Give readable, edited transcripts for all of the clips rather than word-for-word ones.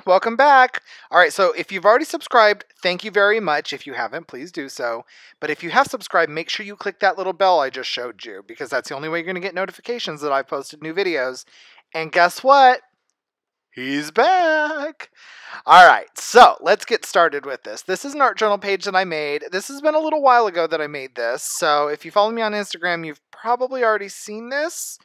welcome back. All right, so if you've already subscribed, thank you very much. If you haven't, please do so. But if you have subscribed, make sure you click that little bell I just showed you, because that's the only way you're going to get notifications that I've posted new videos. And guess what? He's back. All right, so let's get started with this. This is an art journal page that I made. This has been a little while ago that I made this, so if you follow me on Instagram, you've probably already seen this.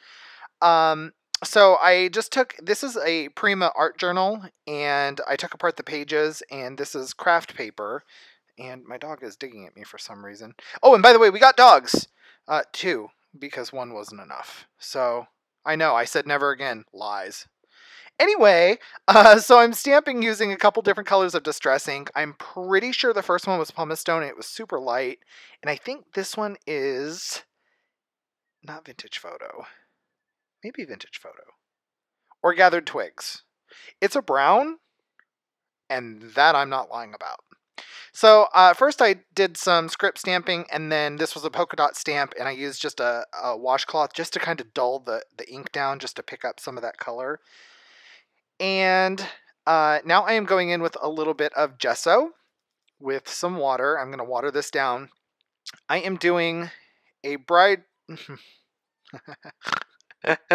So I just took, this is a Prima art journal, and I took apart the pages, and this is craft paper, and my dog is digging at me for some reason. Oh, and by the way, we got dogs, 2, because 1 wasn't enough. So, I know, I said never again. Lies. Anyway, so I'm stamping using a couple different colors of distress ink. I'm pretty sure the first one was pumice stone, and it was super light, and I think this one is not vintage photo. Maybe vintage photo. Or gathered twigs. It's a brown, and that I'm not lying about. So first I did some script stamping, and then this was a polka dot stamp, and I used just a washcloth just to kind of dull the ink down, just to pick up some of that color. And now I am going in with a little bit of gesso with some water. I'm going to water this down. I am doing a bride... It's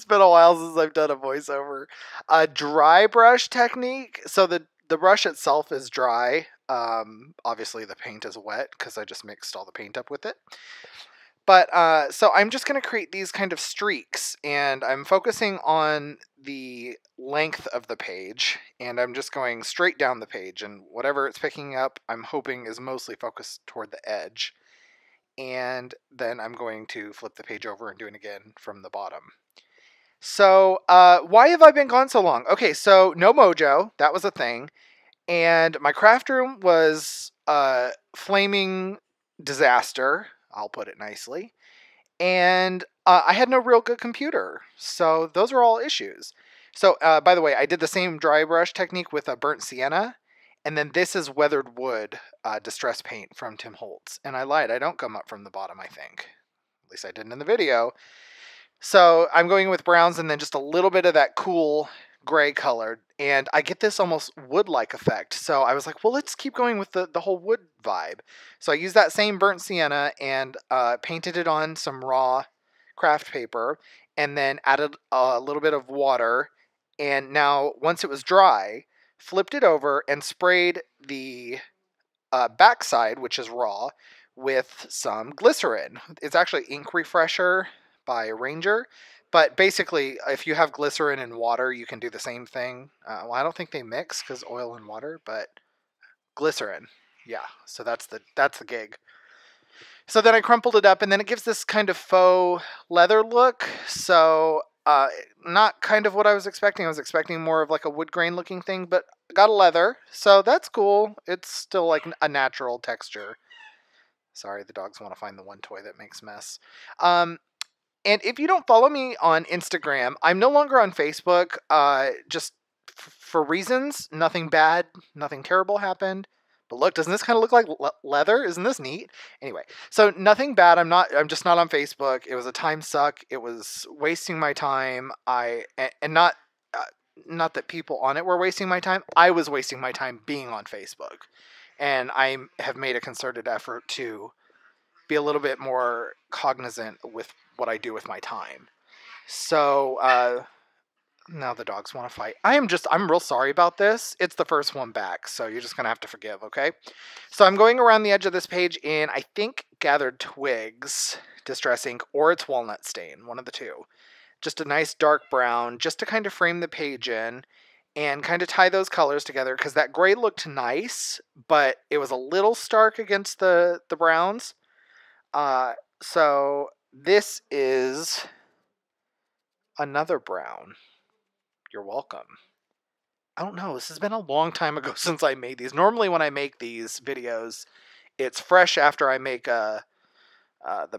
been a while since I've done a voiceover. A dry brush technique. So the brush itself is dry. Obviously the paint is wet because I just mixed all the paint up with it. But so I'm just going to create these kind of streaks, and I'm focusing on the length of the page, and I'm just going straight down the page, and whatever it's picking up, I'm hoping is mostly focused toward the edge. And then I'm going to flip the page over and do it again from the bottom. So why have I been gone so long? Okay, so no mojo, that was a thing. And my craft room was a flaming disaster, I'll put it nicely. And I had no real good computer. So those are all issues. So by the way, I did the same dry brush technique with a burnt sienna. And then this is weathered wood distress paint from Tim Holtz. And I lied, I don't come up from the bottom, I think. At least I didn't in the video. So I'm going with browns and then just a little bit of that cool gray color. And I get this almost wood-like effect. So I was like, well, let's keep going with the whole wood vibe. So I used that same burnt sienna and painted it on some raw craft paper. And then added a little bit of water. And now, once it was dry, flipped it over and sprayed the backside, which is raw, with some glycerin. It's actually Ink Refresher by Ranger, but basically, if you have glycerin and water, you can do the same thing. Well, I don't think they mix because oil and water, but glycerin, yeah. So that's the gig. So then I crumpled it up, and then it gives this kind of faux leather look. So not kind of what I was expecting. I was expecting more of like a wood grain looking thing, but got a leather, so that's cool. It's still like a natural texture. Sorry, the dogs want to find the one toy that makes mess. And if you don't follow me on Instagram, I'm no longer on Facebook, just for reasons. Nothing bad, nothing terrible happened. But look, doesn't this kind of look like leather? Isn't this neat? Anyway, so nothing bad. I'm just not on Facebook. It was a time suck. It was wasting my time. And not that people on it were wasting my time. I was wasting my time being on Facebook. And I have made a concerted effort to be a little bit more cognizant with what I do with my time. So, now the dogs want to fight. I'm real sorry about this. It's the first one back, so you're just going to have to forgive, okay? So I'm going around the edge of this page in, I think, Gathered Twigs Distress Ink, or it's Walnut Stain, one of the two. Just a nice dark brown, just to kind of frame the page in, and kind of tie those colors together, because that gray looked nice, but it was a little stark against the browns. So this is another brown. You're welcome. I don't know. This has been a long time ago since I made these. Normally when I make these videos, it's fresh after I make the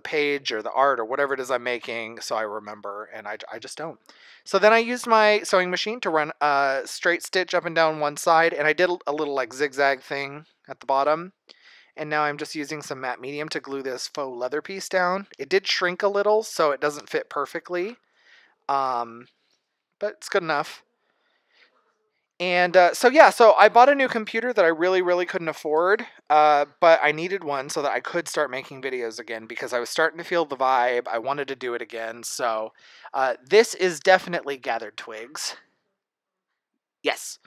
page or the art or whatever it is I'm making, so I remember, and I just don't. So then I used my sewing machine to run a straight stitch up and down one side, and I did a little like zigzag thing at the bottom. And now I'm just using some matte medium to glue this faux leather piece down. It did shrink a little, so it doesn't fit perfectly. But it's good enough. And so I bought a new computer that I really couldn't afford, but I needed one so that I could start making videos again because I was starting to feel the vibe. I wanted to do it again. So this is definitely Gathered Twigs. Yes.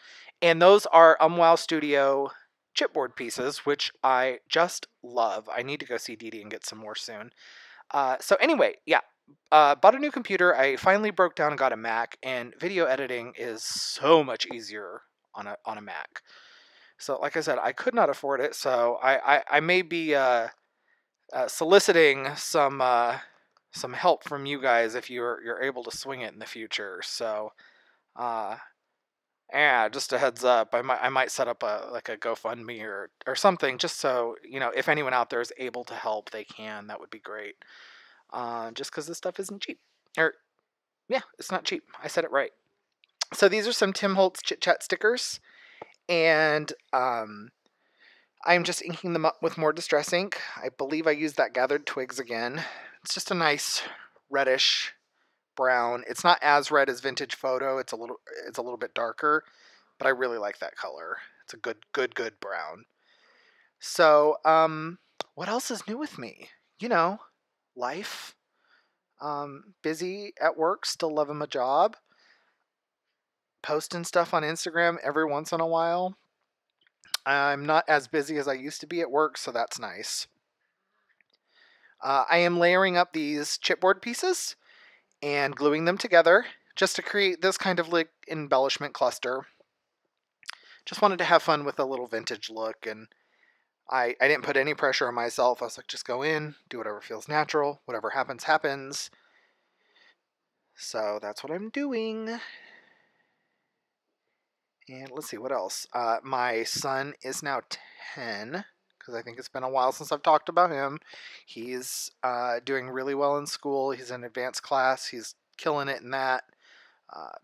And those are Wow Studio chipboard pieces, which I just love. I need to go see Dee Dee and get some more soon. So anyway, yeah. Bought a new computer. I finally broke down and got a Mac, and video editing is so much easier on a Mac. So, like I said, I could not afford it, so I may be soliciting some help from you guys if you're able to swing it in the future. So, yeah, just a heads up. I might set up a GoFundMe or something, just so if anyone out there is able to help, they can. That would be great. Just because this stuff isn't cheap. Yeah, it's not cheap. I said it right. So these are some Tim Holtz Chit Chat stickers, and I'm just inking them up with more Distress ink. I believe I used that Gathered Twigs again. It's just a nice reddish brown. It's not as red as Vintage Photo. It's a little bit darker, but I really like that color. It's a good brown. So, what else is new with me? Life. Busy at work, still loving my job. Posting stuff on Instagram every once in a while. I'm not as busy as I used to be at work, so that's nice. I am layering up these chipboard pieces and gluing them together just to create this kind of like embellishment cluster. Just wanted to have fun with a little vintage look, and I didn't put any pressure on myself. I was like, just go in, do whatever feels natural, whatever happens, happens. So that's what I'm doing. And let's see, what else? My son is now 10, because I think it's been a while since I've talked about him. He's doing really well in school. He's in advanced class. He's killing it in that.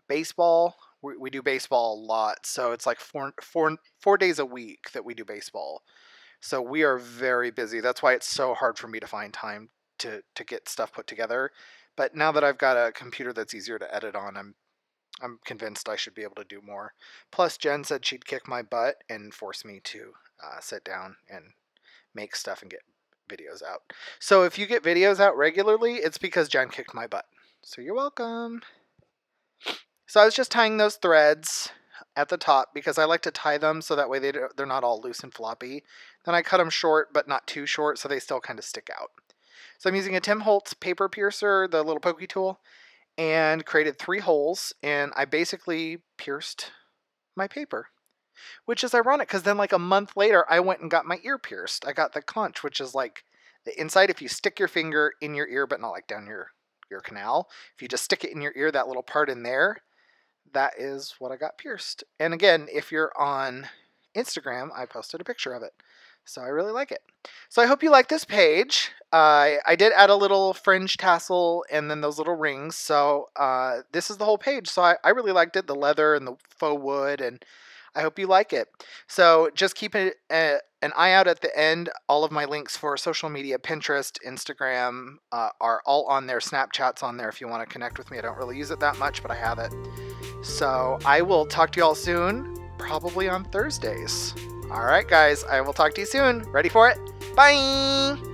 Baseball, we do baseball a lot, so it's like four days a week that we do baseball. So we are very busy. That's why it's so hard for me to find time to get stuff put together. But now that I've got a computer that's easier to edit on, I'm convinced I should be able to do more. Plus, Jen said she'd kick my butt and force me to sit down and make stuff and get videos out. So if you get videos out regularly, it's because Jen kicked my butt. So you're welcome. So I was just tying those threads at the top because I like to tie them so that way they're not all loose and floppy. Then I cut them short, but not too short, so they still kind of stick out. So I'm using a Tim Holtz paper piercer, the little pokey tool, and created 3 holes, and I basically pierced my paper. Which is ironic, because then like a month later, I went and got my ear pierced. I got the conch, which is like the inside if you stick your finger in your ear, but not like down your canal. If you just stick it in your ear, that little part in there, that is what I got pierced. And again, if you're on Instagram, I posted a picture of it. So I really like it. So I hope you like this page. I did add a little fringe tassel and then those little rings. So this is the whole page. So I really liked it, the leather and the faux wood, and I hope you like it. So just keep an eye out at the end. All of my links for social media, Pinterest, Instagram, are all on there. Snapchat's on there if you want to connect with me. I don't really use it that much, but I have it. So I will talk to you all soon, probably on Thursdays. All right, guys, I will talk to you soon. Ready for it? Bye!